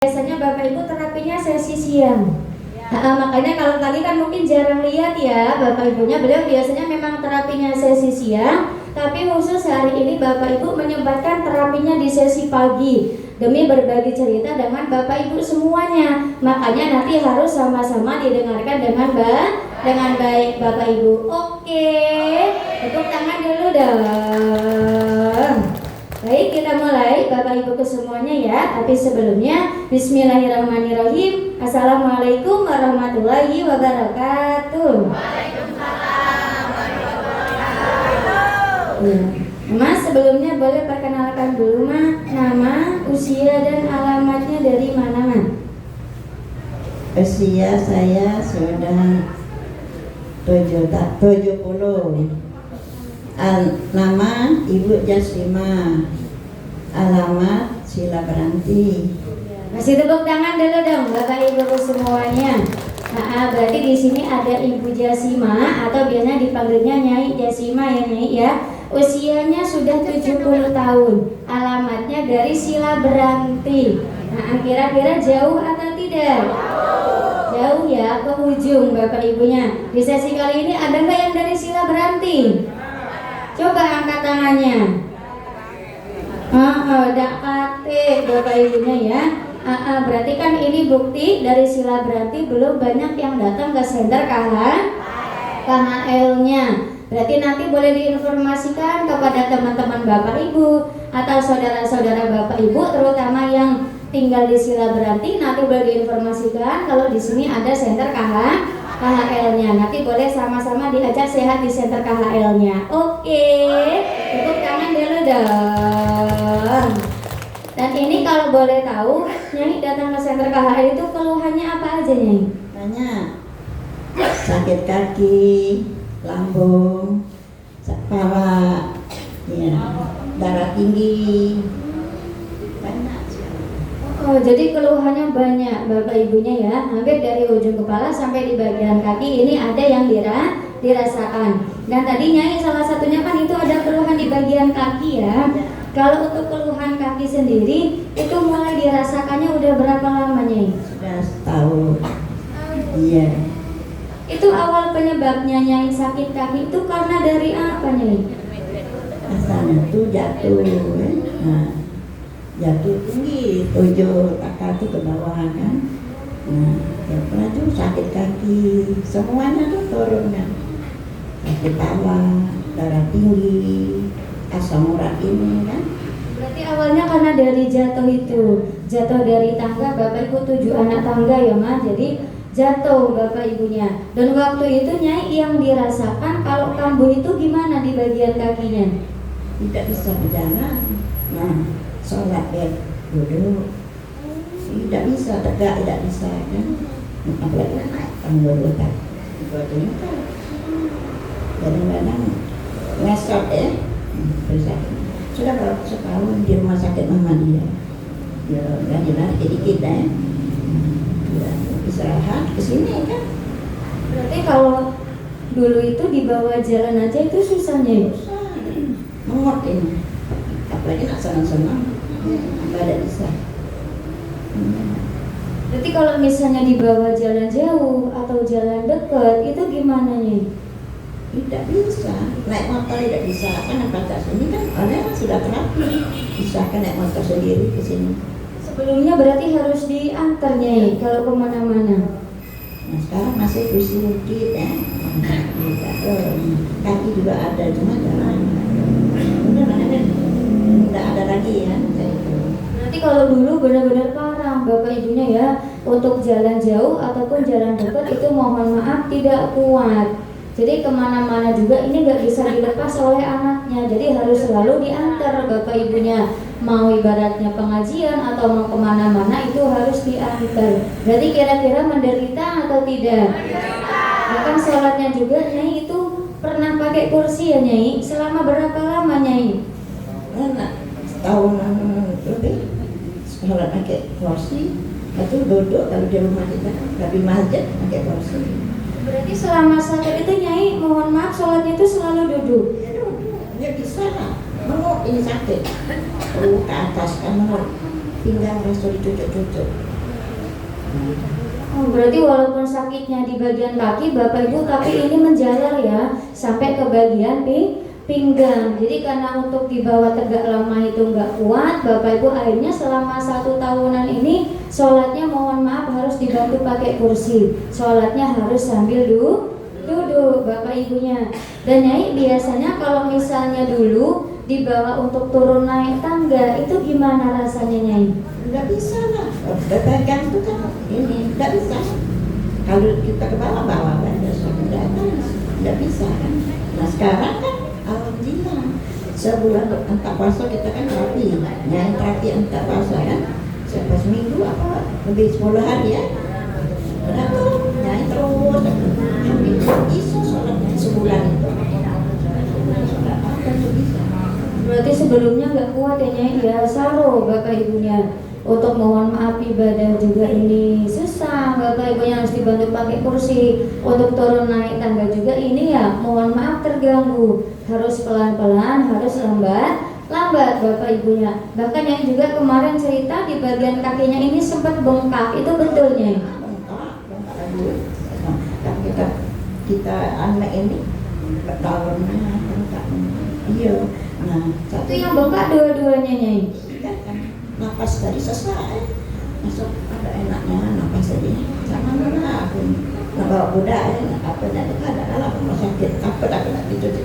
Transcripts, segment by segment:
Biasanya Bapak Ibu terapinya sesi siang. Makanya kalau tadi kan mungkin jarang lihat ya Bapak Ibunya, beliau biasanya memang terapinya sesi siang, tapi khusus hari ini Bapak Ibu menyempatkan terapinya di sesi pagi demi berbagi cerita dengan Bapak Ibu semuanya. Makanya nanti harus sama-sama didengarkan dengan baik Bapak Ibu. Oke, tepuk tangan dulu dong. Baik, kita mulai Bapak Ibu kesemuanya ya. Tapi sebelumnya Bismillahirrahmanirrahim. Assalamualaikum warahmatullahi wabarakatuh. Waalaikumsalam warahmatullahi wabarakatuh. Mas, sebelumnya boleh perkenalkan dulu Ma, nama, usia dan alamatnya dari mana Ma? Usia saya sudah 70. Nama Ibu Jasima, alamat Sila Beranti. Masih tepuk tangan dulu dong Bapak Ibu semuanya. Berarti di sini ada Ibu Jasima atau biasanya dipanggilnya Nyai Jasima ya Nyai ya. Usianya sudah 70 tahun. Alamatnya dari Sila Beranti. Kira-kira jauh atau tidak? Jauh ya, ke ujung Bapak Ibunya. Di sesi kali ini ada nggak yang dari Sila Beranti? Coba angkat tangannya. Dakate Bapak Ibunya ya. Berarti kan ini bukti dari Sila Beranti belum banyak yang datang ke senter KHL-nya. Berarti nanti boleh diinformasikan kepada teman-teman Bapak Ibu atau saudara-saudara Bapak Ibu, terutama yang tinggal di Sila Beranti, nanti boleh diinformasikan kalau di sini ada senter KHL-nya. Nanti boleh sama-sama diajak sehat di senter KHL-nya. Oke, tepuk tangan dulu dong. Dan ini kalau boleh tahu, Nyai datang ke senter KHL itu keluhannya apa aja Nyai? Banyak. Sakit kaki, lambung, kepala, ya, darah tinggi. Banyak. Jadi keluhannya banyak Bapak Ibunya ya, hampir dari ujung kepala sampai di bagian kaki ini ada yang dirasakan. Dan tadi Nyai salah satunya kan itu ada keluhan di bagian kaki ya. Kalau untuk keluhan kaki sendiri itu mulai dirasakannya udah berapa lama Nyai? Sudah setahun. Iya. Itu awal penyebabnya Nyai sakit kaki itu karena dari apa Nyai? Asalnya tuh jatuh, ya. Nah, jatuh tinggi, 7 kakak tuh ke bawah kan. Nah, ya pernah tuh sakit kaki, semuanya tuh turunnya. Sakit kepala, darah tinggi, asam urat ini kan. Berarti awalnya karena dari jatuh itu, jatuh dari tangga, Bapak Ibu 7 anak tangga ya Ma, jadi jatuh Bapak Ibunya. Dan waktu itu Nyai yang dirasakan kalau kambuh itu gimana di bagian kakinya? Tidak bisa berjalan. Nah, sholat duduk, tidak bisa tegak, tidak bisa kan. Apalagi naik tangga letak, buatnya kan. Kadang-kadang ngesot ya. Sudah berapa setahun di rumah sakit Muhammadiyah. Ya, jalan dikit ya. Ya, istirahat ke sini kan. Berarti kalau dulu itu dibawa jalan aja itu susahnya. Susah. Mengot ini. Apalagi nak senang-senang. Enggak ada bisa. Berarti kalau misalnya dibawa jalan jauh atau jalan dekat itu gimana nih? Tidak bisa, naik motor tidak bisa, kan batas ini kan orang sudah terapi, bisa kan naik motor sendiri ke sini. Sebelumnya berarti harus diantar Nyai kalau kemana-mana. Nah sekarang masih kursi dikit ya, kaki juga ada cuma jalan. Udah mana tidak ada lagi ya. Nanti kalau dulu benar-benar parah Bapak Ibunya ya, untuk jalan jauh ataupun jalan dekat itu mohon maaf tidak kuat. Jadi kemana-mana juga ini nggak bisa dilepas oleh anaknya. Jadi harus selalu diantar Bapak Ibunya. Mau ibaratnya pengajian atau mau kemana-mana itu harus diantar. Berarti kira-kira menderita atau tidak? Bahkan sholatnya juga Nyai itu pernah pakai kursi ya Nyai? Selama berapa lama Nyai? Setahun lebih. Sholat pakai kursi. Itu duduk kalau di rumah kita tapi masjid pakai kursi. Berarti selama sakit itu Nyai mohon maaf sholatnya itu selalu duduk? Ya duduk, ya bisa lah. Mengut ini sakit. Ke atas kan mengut. Pinggang rasa dicucuk-cucuk. Oh, berarti walaupun sakitnya di bagian kaki Bapak Ibu, tapi ini menjalar ya sampai ke bagian pinggang. Jadi karena untuk dibawa tegak lama itu nggak kuat, Bapak Ibu akhirnya selama 1 tahunan ini sholatnya mohon maaf harus dibantu pakai kursi. Sholatnya harus sambil duduk Bapak Ibunya. Dan Nyai biasanya kalau misalnya dulu dibawa untuk turun naik tangga itu gimana rasanya Nyai? Nggak bisa lah, berpegang itu kan ini nggak bisa. Kalau kita ke bawah banyak suatu ke atas nggak bisa kan. Nah sekarang kan alhamdulillah sebulan entah puasa kita kan terapi, yang terapi entah puasa kan setiap seminggu apa lebih 10 hari ya. Udah tuh nyai terus hampir bisa sholatnya sebulan itu. Sholat apa tuh bisa. Berarti sebelumnya nggak kuat ya Nyai ya, saro Bapak Ibunya. Untuk mohon maaf ibadah juga ini susah, Bapak Ibunya harus dibantu pakai kursi. Untuk turun naik tangga juga ini ya mohon maaf terganggu, harus pelan-pelan, harus lambat Bapak Ibunya. Bahkan yang juga kemarin cerita di bagian kakinya ini sempat bengkak, itu betul Nyai? Bengkak lagi. Nah, kita anak ini tahunnya bengkak. Iya. Nah, Itu yang bengkak dua-duanya Nyai. napas tadi selesai masuk ada enaknya napas tadi sama mana aku nak bawa budak apa nak ada lah rumah sakit apa aku nak dicuci.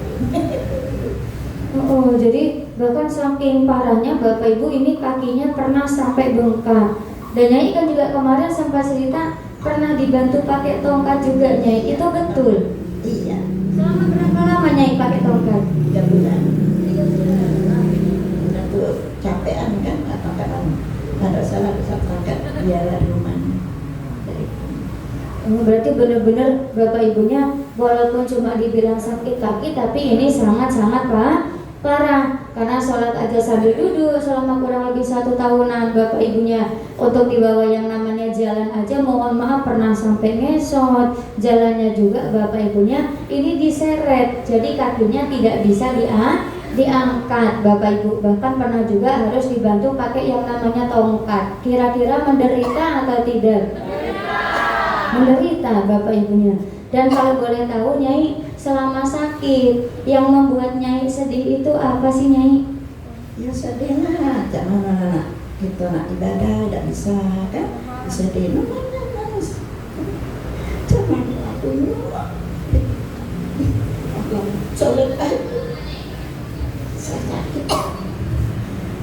Oh, jadi bahkan saking parahnya Bapak Ibu ini kakinya pernah sampai bengkak. Dan Nyai kan juga kemarin sempat cerita pernah dibantu pakai tongkat juga Nyai, itu betul? Iya. Selama berapa lama Nyai pakai tongkat? 3 bulan. Udah tuh capean kan atau kadang ada salah bisa berangkat dia dari rumah. Berarti benar-benar Bapak Ibunya walaupun cuma dibilang sakit kaki tapi ini sangat-sangat parah. Karena sholat aja sambil duduk selama kurang lebih 1 tahunan Bapak Ibunya. Untuk dibawa yang namanya jalan aja mohon maaf pernah sampai ngesot. Jalannya juga Bapak Ibunya ini diseret, jadi kakinya tidak bisa diangkat Bapak Ibu. Bahkan pernah juga harus dibantu pakai yang namanya tongkat. Kira-kira menderita atau tidak? Menderita Bapak Ibunya. Dan kalau boleh tahu Nyai, selama sakit yang membuat Nyai sedih itu apa sih Nyai? Ya sedih lah, jangan anak kita nak ibadah tidak bisa kan? Sedih nangis. Jangan aku sholat sakit,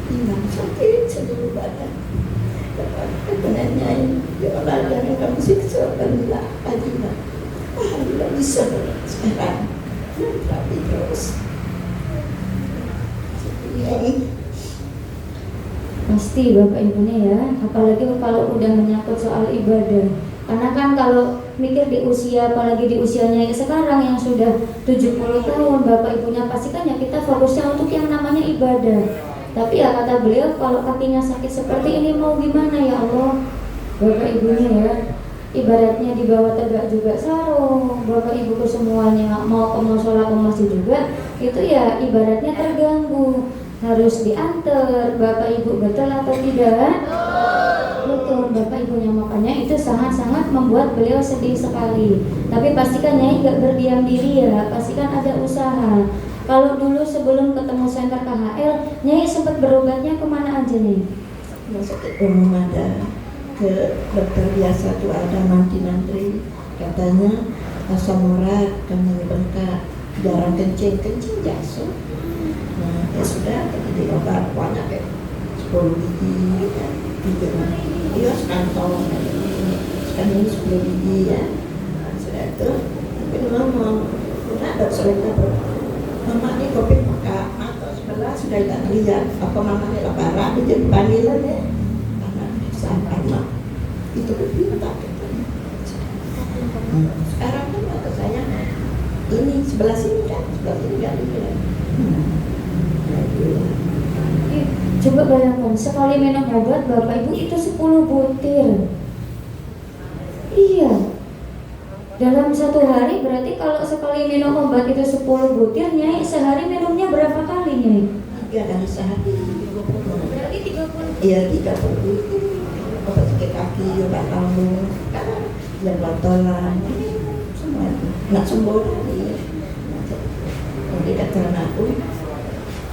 tinggal sakit seluruh badan. Sebenarnya ya Allah yang kamu siksa berilah ajilah. Alhamdulillah bisa sekarang. Tapi terus. Pasti Bapak Ibunya ya, apalagi kalau udah menyangkut soal ibadah. Karena kan kalau mikir di usia, apalagi di usianya sekarang yang sudah 70 tahun Bapak Ibunya, pasti kan ya kita fokusnya untuk yang namanya ibadah. Tapi ya kata beliau kalau kakinya sakit seperti ini mau gimana ya Allah. Bapak Ibunya ya, ibaratnya dibawa tegak juga sarung, Bapak Ibu semuanya mau ke musola ke masjid juga, itu ya ibaratnya terganggu. Harus diantar Bapak Ibu, betul atau tidak? Betul Bapak Ibunya, makanya itu sangat-sangat membuat beliau sedih sekali. Tapi pastikan Nyai gak berdiam diri ya, pastikan ada usaha. Kalau dulu sebelum ketemu center KHL, Nyai sempat berobatnya kemana aja nih? Masuk ke umum ada, ke dokter biasa tuh ada nanti katanya asam urat kami bengkak, jarang kencing jasuh. Nah, ya sudah, jadi obat banyak kayak 10 biji kan, gitu kan. Iya sekantong, sekarang ini 10 biji ya. Nah, sudah itu, tapi ngomong, ada cerita mama ini kopi pakai mata sebelah sudah tidak lihat, apa mama ini lebaran di jadi panggilan ya, anak sama itu pintar katanya. Sekarang kan kata saya, ini sebelah sini kan, sebelah sini nggak dilihat. Coba bayangkan, sekali minum obat Bapak Ibu itu 10 butir. Iya. Dalam 1 hari berarti kalau sekali minum obat itu 10 butir, Nyai sehari minumnya berapa kali Nyai? 3 kali sehari. Berarti 30. Iya 30 butir. Obat sakit kaki, obat lambung, dan botolan, semua itu nggak sembuh lagi. Jadi kata anakku,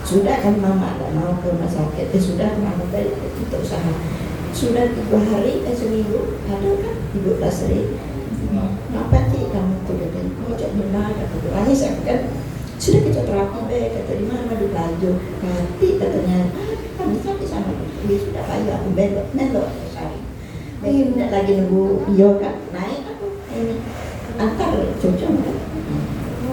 sudah kan mama nggak mau ke rumah sakit, sudah mama balik untuk usaha. Sudah 3 hari, seminggu, ada kan Ibu Lasri, ngapa sih kamu tuh katanya, mau cek benar, kata nangis aku kan, sudah kita terapi kata di mana di Baju, tapi katanya, kan bisa di sana, sudah ayo aku belok sehari. Tidak lagi nunggu yoga naik aku ini antar cucu kan.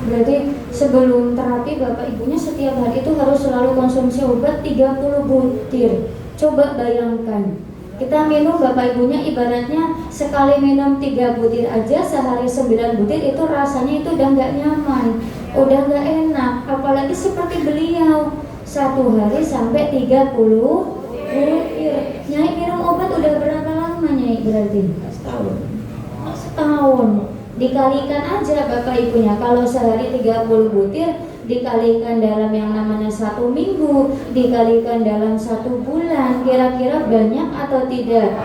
Berarti sebelum terapi bapak ibunya setiap hari itu harus selalu konsumsi obat 30 butir. Coba bayangkan, kita minum bapak ibunya ibaratnya sekali minum 3 butir aja sehari 9 butir, itu rasanya itu udah nggak nyaman, udah nggak enak. Apalagi seperti beliau 1 hari sampai 30 butir. Nyai minum obat udah berapa lama Nyai berarti? Setahun. Dikalikan aja bapak ibunya, kalau sehari 30 butir dikalikan dalam yang namanya 1 minggu, dikalikan dalam 1 bulan, kira-kira banyak atau tidak?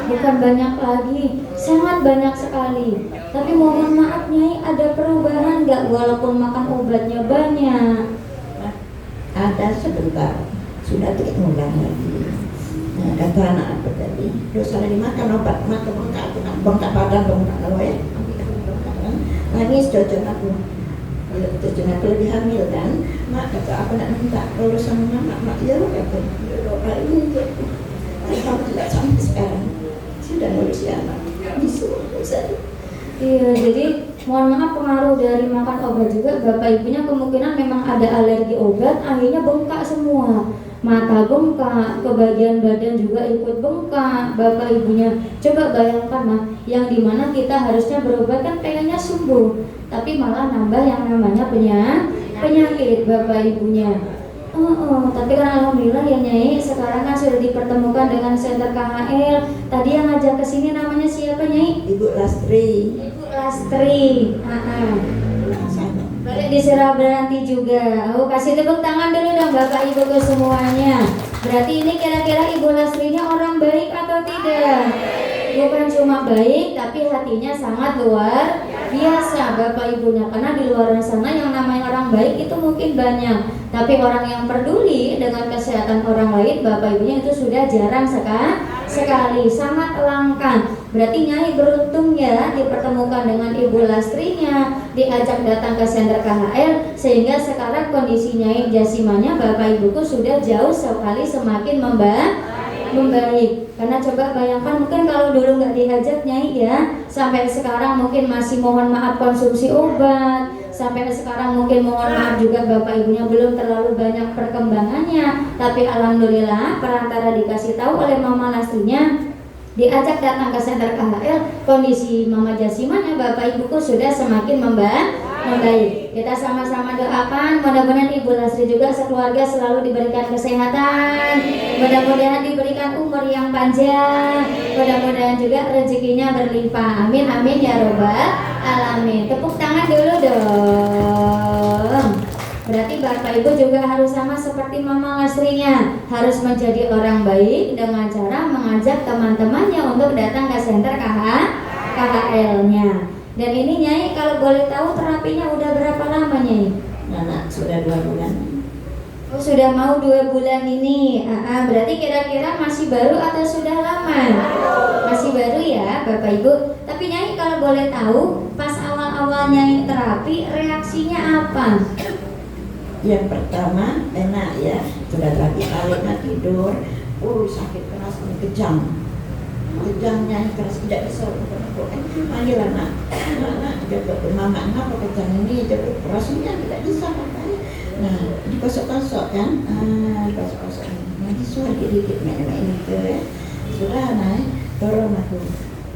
Bukan banyak lagi, sangat banyak sekali. Tapi mohon maaf Nyai, ada perubahan nggak walaupun makan obatnya banyak? Ada sebentar, sudah tidak ngulang lagi. Nah, kata anak aku tadi, dosa dimakan obat mata bengkak badan kalau ya, nangis cucu aku lagi hamil kan, mak kata apa nak minta lulus sama mak ya lo kata doa ini kamu tidak sampai sekarang sudah lulus ya anak disuruh saya. Iya, jadi mohon maaf pengaruh dari makan obat juga bapak ibunya kemungkinan memang ada alergi obat, akhirnya bengkak semua. Mata bengkak, kebagian badan juga ikut bengkak bapak ibunya. Coba bayangkan mah, yang dimana kita harusnya berobat kan pengennya sembuh, tapi malah nambah yang namanya penyakit bapak ibunya. Tapi kan alhamdulillah ya Nyai, sekarang kan sudah dipertemukan dengan Center KHL. Tadi yang ngajak ke sini namanya siapa Nyai? Ibu Lastri. Ibu Lastri. Balik diserah berhenti juga. Kasih tepuk tangan dulu dong Bapak Ibu ke semuanya. Berarti ini kira-kira Ibu Lastrinya orang baik atau tidak? Bukan cuma baik, tapi hatinya sangat luar biasa Bapak Ibunya. Karena di luar sana yang namanya orang baik itu mungkin banyak, tapi orang yang peduli dengan kesehatan orang lain Bapak Ibunya itu sudah jarang sekali, sangat langka. Berarti Nyai beruntung ya dipertemukan dengan Ibu Lastrinya, diajak datang ke Center KHL, sehingga sekarang kondisi Nyai jasimanya Bapak Ibuku sudah jauh sekali semakin membaik. Karena coba bayangkan mungkin kalau dulu nggak diajak Nyai ya, sampai sekarang mungkin masih mohon maaf konsumsi obat, sampai sekarang mungkin mohon maaf juga bapak ibunya belum terlalu banyak perkembangannya. Tapi alhamdulillah perantara dikasih tahu oleh Mama Lastrinya, diajak datang ke Center KHL, kondisi Mama Jasimanya bapak ibuku sudah semakin membaik. Kita sama-sama doakan mudah-mudahan Ibu Lastri juga sekeluarga selalu diberikan kesehatan, mudah-mudahan diberikan umur yang panjang, mudah-mudahan juga rezekinya berlimpah. Amin amin ya robbal alamin. Tepuk tangan dulu dong. Berarti bapak ibu juga harus sama seperti Mama Lastrinya, harus menjadi orang baik dengan cara mengajak teman-temannya untuk datang ke Center KHL-nya. Dan ini Nyai kalau boleh tahu terapinya udah berapa lama Nyai? Anak sudah 2 bulan. Oh sudah mau 2 bulan ini. Berarti kira-kira masih baru atau sudah lama? Masih baru ya Bapak Ibu. Tapi Nyai kalau boleh tahu pas awal-awal Nyai terapi reaksinya apa? Yang pertama enak ya, sudah terapi kalinya tidur, sakit keras, kejangnya keras tidak bisa panggil anak jaga ke mama apa kejang ini jaga rasanya tidak bisa makanya nah dikosok-kosok kan dikosok-kosok nanti suara dikit main itu ya sudah naik tolong aku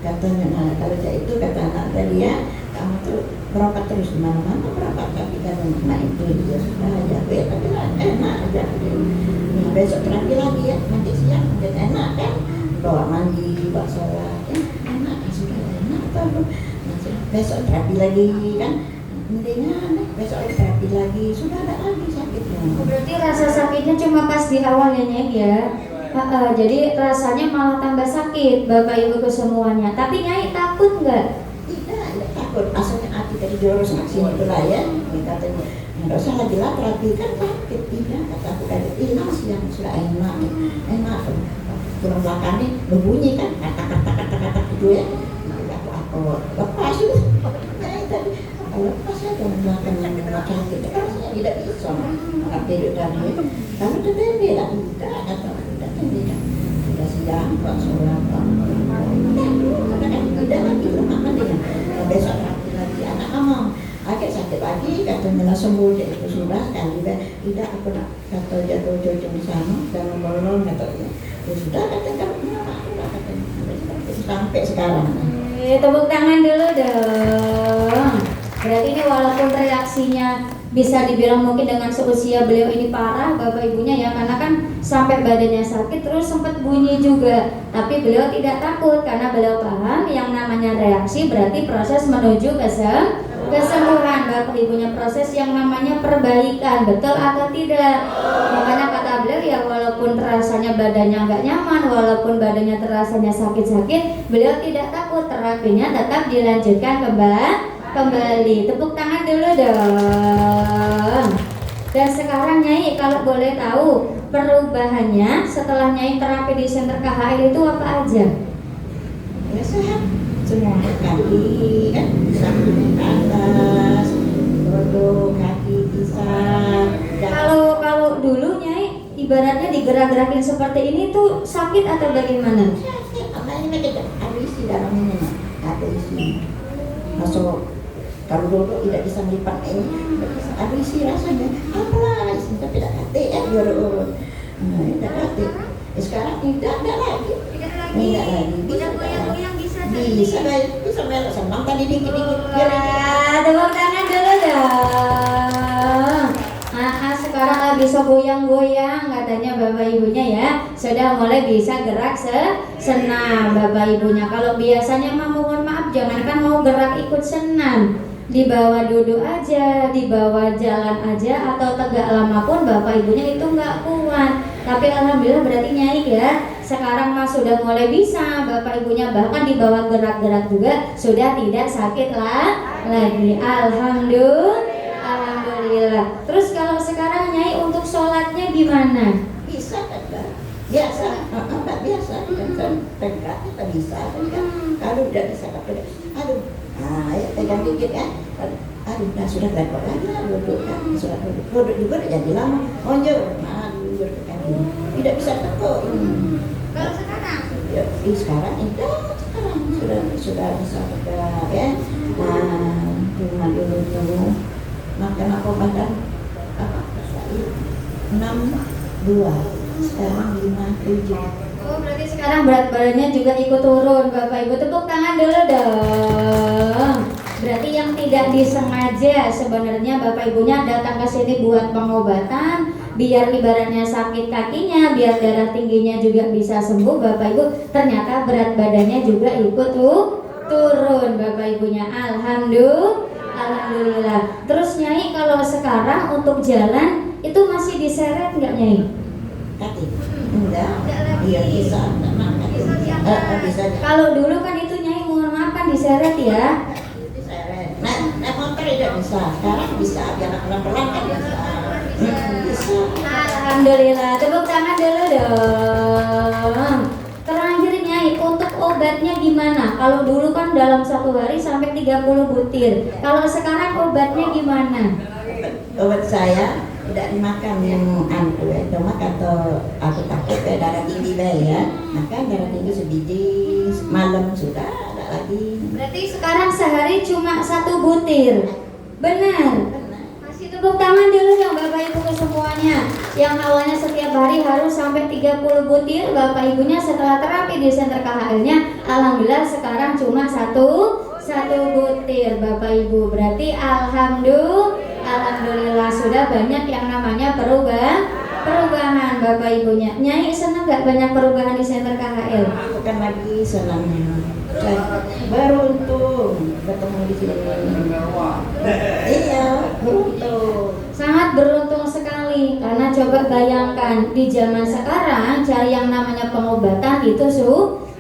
katanya nah kalau itu kata anak tadi ya kamu tuh berobat terus di mana-mana berobat tapi kan mama itu dia sudah aja tapi enak aja nah besok terapi lagi ya nanti siang udah enak kan bawa mandi, bawa sholat, enak, sudah enak atau besok terapi lagi kan, mendingan besok terapi lagi, sudah ada lagi sakitnya. Berarti rasa sakitnya cuma pas di awal ya Nyai ya? Jadi rasanya malah tambah sakit Bapak Ibu kesemuanya. Tapi Nyai takut nggak? Tidak takut. Asalnya hati dari jurus sini itulah ya. Ini katanya nggak usah lagi lah terapi kan sakit. Tidak kata aku dari hilang sih yang sudah enak. Tulang belakangnya berbunyi kan kata itu ya. Aku lepas itu. Nyai tadi lepas ya tulang belakang yang sakit. Rasanya tidak bisa. Anak tidur tadi. Kamu tetap tidak kata sudah sidang Pak sholat tidak lagi lama dia besok lagi anak kamu agak sakit lagi katanya langsung sembuh itu sudah sekali tidak aku nak kata jatuh di sana dan membolong katanya ya sudah katanya sampai sekarang. Tepuk tangan dulu dong. Berarti ini walaupun reaksinya bisa dibilang mungkin dengan seusia beliau ini parah Bapak Ibunya ya, karena kan sampai badannya sakit terus sempat bunyi juga, tapi beliau tidak takut karena beliau paham yang namanya reaksi berarti proses menuju kesembuhan Bapak Ibunya, proses yang namanya perbaikan, betul atau tidak? Makanya kata beliau ya walaupun rasanya badannya nggak nyaman, walaupun badannya terasanya sakit-sakit, beliau tidak takut, terapinya tetap dilanjutkan kembali. Tepuk tangan dulu dong. Dan sekarang Nyai kalau boleh tahu perubahannya setelah Nyai terapi di Center KHL itu apa aja? Ya sehat semua kaki kan bisa ke atas, duduk kaki bisa. Kalau dulu Nyai ibaratnya digerak-gerakin seperti ini tuh sakit atau bagaimana? Apa ini ada isi dalamnya, ada isi. Masuk kalau dulu tidak bisa melipat ini, ada isi rasanya. Apalah isi tapi tidak kate urut. Tidak kate. Sekarang tidak lagi. Tidak lagi. Bisa goyang-goyang bisa. Bisa melok senang tadi dikit-dikit. Tepuk tangan dulu dong. Sekarang bisa goyang-goyang katanya Bapak Ibunya ya, sudah mulai bisa gerak senam Bapak Ibunya. Kalau biasanya mohon maaf jangankan mau gerak ikut senam, dibawa duduk aja, dibawa jalan aja atau tegak lama pun Bapak Ibunya itu nggak kuat. Tapi alhamdulillah berarti Nyai ya sekarang mah sudah mulai bisa Bapak Ibunya, bahkan dibawa gerak-gerak juga sudah tidak sakit lagi. Alhamdulillah. Terus kalau sekarang Nyai untuk sholatnya gimana? Bisa kan? Biasa, biasa kan tegak kita bisa kan? Kalau tidak bisa tidak. Aduh, ya pegang dikit kan? Aduh, sudah repot lagi duduk kan? Sudah duduk juga tidak jadi lama. Onjol, duduk kan? Tidak bisa tekuk. Kalau sekarang? Ya, sekarang sudah bisa tegak ya. Cuma dulu tuh makan apa badan apa? 6,2 sekarang 5,7. Oh berarti sekarang berat badannya juga ikut turun Bapak Ibu, tepuk tangan dulu dong. Berarti yang tidak disengaja sebenarnya Bapak Ibunya datang ke sini buat pengobatan, biar ibaratnya sakit kakinya, biar darah tingginya juga bisa sembuh Bapak Ibu, ternyata berat badannya juga ikut turun Bapak Ibunya. Alhamdulillah. Terus Nyai kalau sekarang untuk jalan itu masih diseret nggak Nyai? Kaki? Enggak lagi. Iya bisa. Bisa. Kalau dulu kan itu Nyai mohon maaf kan diseret ya. Diseret. Naik motor tidak bisa. Sekarang bisa. Biar pelan-pelan kan bisa. Bisa. Alhamdulillah. Tepuk tangan dulu dong. Terakhir Nyai untuk obatnya gimana? Kalau dulu kan dalam satu hari sampai 30 butir. Kalau sekarang obatnya gimana? Obat saya tidak dimakan yang cuma kata aku takut darah tinggi ya, makan darah tinggi sebiji malam sudah ada lagi. Berarti sekarang sehari cuma 1 butir, benar? Masih tepuk tangan dulu dong Bapak Ibu ke semuanya. Yang awalnya setiap hari harus sampai 30 butir, Bapak Ibunya setelah terapi di Center KHL-nya, alhamdulillah sekarang cuma satu butir Bapak Ibu. Berarti alhamdulillah sudah banyak yang namanya perubahan Bapak Ibunya. Nyai senang gak banyak perubahan di Center KHL? Bukan lagi senangnya, saya beruntung ketemu di sini. Iya, beruntung. sangat beruntung sekali karena coba bayangkan di zaman sekarang cari yang namanya pengobatan itu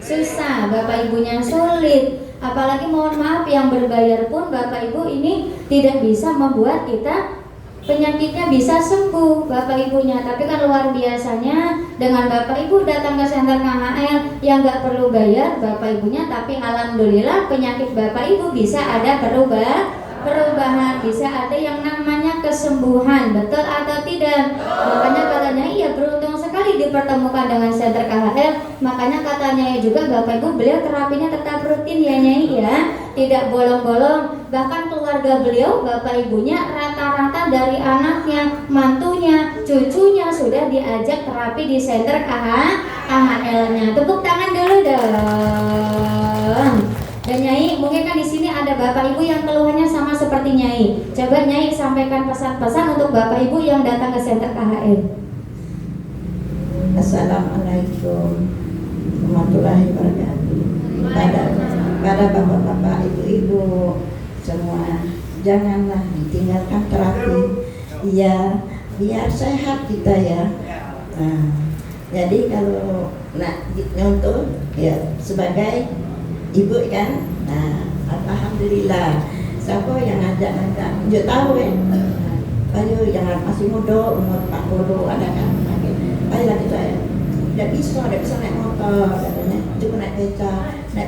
susah, Bapak Ibunya sulit. Apalagi mohon maaf yang berbayar pun Bapak Ibu ini tidak bisa membuat kita penyakitnya bisa sembuh Bapak Ibunya. Tapi kan luar biasanya dengan Bapak Ibu datang ke senter KHL yang nggak perlu bayar Bapak Ibunya, tapi alhamdulillah penyakit Bapak Ibu bisa ada perubahan, bisa ada yang namanya kesembuhan, betul atau tidak? Makanya katanya iya beruntung sekali dipertemukan dengan senter KHL. Makanya katanya juga Bapak Ibu beliau terapinya tetap rutin ya Nyai ya, tidak bolong-bolong. Bahkan keluarga beliau Bapak Ibunya rata-rata dari anaknya, mantunya, cucunya sudah diajak terapi di senter KHL-nya. Tepuk tangan dulu dong. Dan Nyai, mungkin kan di sini ada Bapak Ibu yang keluhannya sama seperti Nyai. Coba Nyai sampaikan pesan-pesan untuk Bapak Ibu yang datang ke senter KHL. Assalamualaikum warahmatullahi wabarakatuh. Pada bapak-bapak, ibu-ibu semua, janganlah ditinggalkan terapi. Ya, biar sehat kita ya. Nah, jadi kalau untuk ya sebagai ibu kan, nah alhamdulillah. Siapa yang ngajak dia tahu ya. Ayo jangan masih muda, umur 40 ada kan. Ayolah kita ya. Tidak bisa naik motor katanya. Cuma naik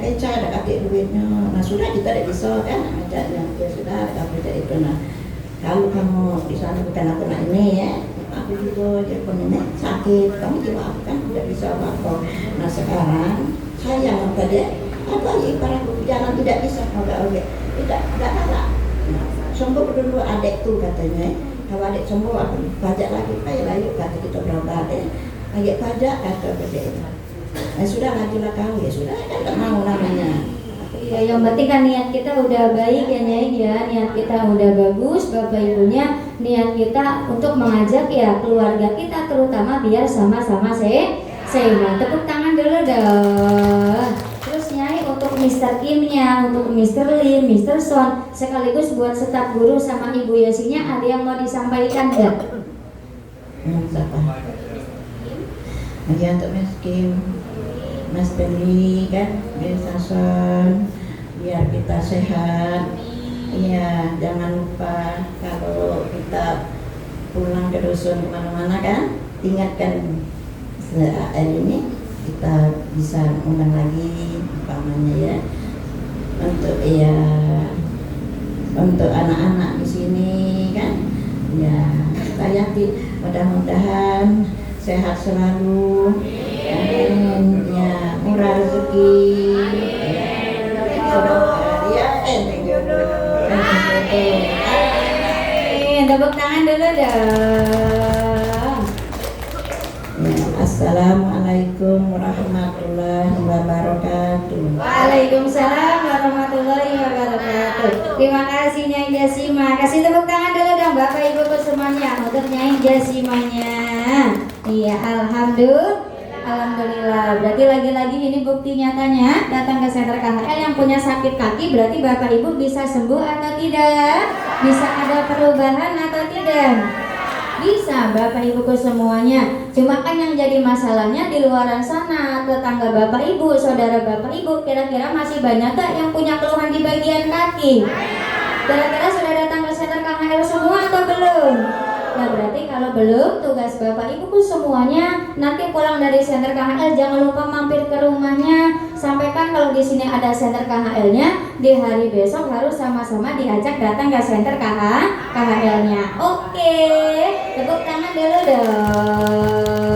beca ada kakek duitnya. Nah sudah kita tidak bisa kan ngajak yang dia sudah ada kakek itu. Nah kalau kamu di sana bukan aku nak ini ya, aku juga jadi penyakit sakit, kamu juga kan tidak bisa apa-apa. Nah sekarang sayang tadi apa ya ibarat jalan tidak bisa oke tidak ada. Nah, sembuh dulu adik tuh katanya. Kalau adik sembuh aku pajak lagi, ayolah yuk kata kita berobat ya. Lagi pajak kata beda. Nah sudah ngajulah kau ya sudah kan tak mau namanya. Ya yang penting kan niat kita udah baik ya Nyai ya, niat kita udah bagus Bapak Ibunya, niat kita untuk mengajak ya keluarga kita terutama biar sama-sama sehat. Tepuk tangan dulu dong. Terus Nyai untuk Mr. Kimnya, untuk Mr. Lim, Mr. Son, sekaligus buat staf guru sama Ibu Yosinya ada yang mau disampaikan nggak? Siapa? Lagi untuk Mas Kim, Mas Deni kan, Mas Son, biar kita sehat. Iya, jangan lupa kalau kita pulang ke dusun kemana-mana kan, ingatkan ini kita bisa undang lagi umpamanya ya untuk anak-anak di sini kan ya saya mudah-mudahan sehat selalu ya murah rezeki Tepuk tangan dulu dong. Assalamualaikum warahmatullahi wabarakatuh. Waalaikumsalam warahmatullahi wabarakatuh. Terima kasih Nyai Jasima. Kasih tepuk tangan dulu dong Bapak Ibu semuanya untuk Nyai Jasimanya. Iya, alhamdulillah. Berarti lagi-lagi ini bukti nyatanya datang ke senter KHL yang punya sakit kaki berarti Bapak Ibu bisa sembuh atau tidak? Bisa ada perubahan atau tidak? Bisa Bapak Ibuku semuanya. Cuma kan yang jadi masalahnya di luaran sana, tetangga Bapak Ibu, saudara Bapak Ibu, kira-kira masih banyak gak yang punya keluhan di bagian kaki? Kira-kira sudah datang ke senter KHL semua atau belum? Nah berarti kalau belum, tugas Bapak Ibuku semuanya nanti pulang dari senter KHL jangan lupa mampir ke rumahnya. Sampaikan kalau di sini ada senter KHL-nya, di hari besok harus sama-sama diajak datang ke senter KHL-nya. Oke, tepuk tangan dulu dong.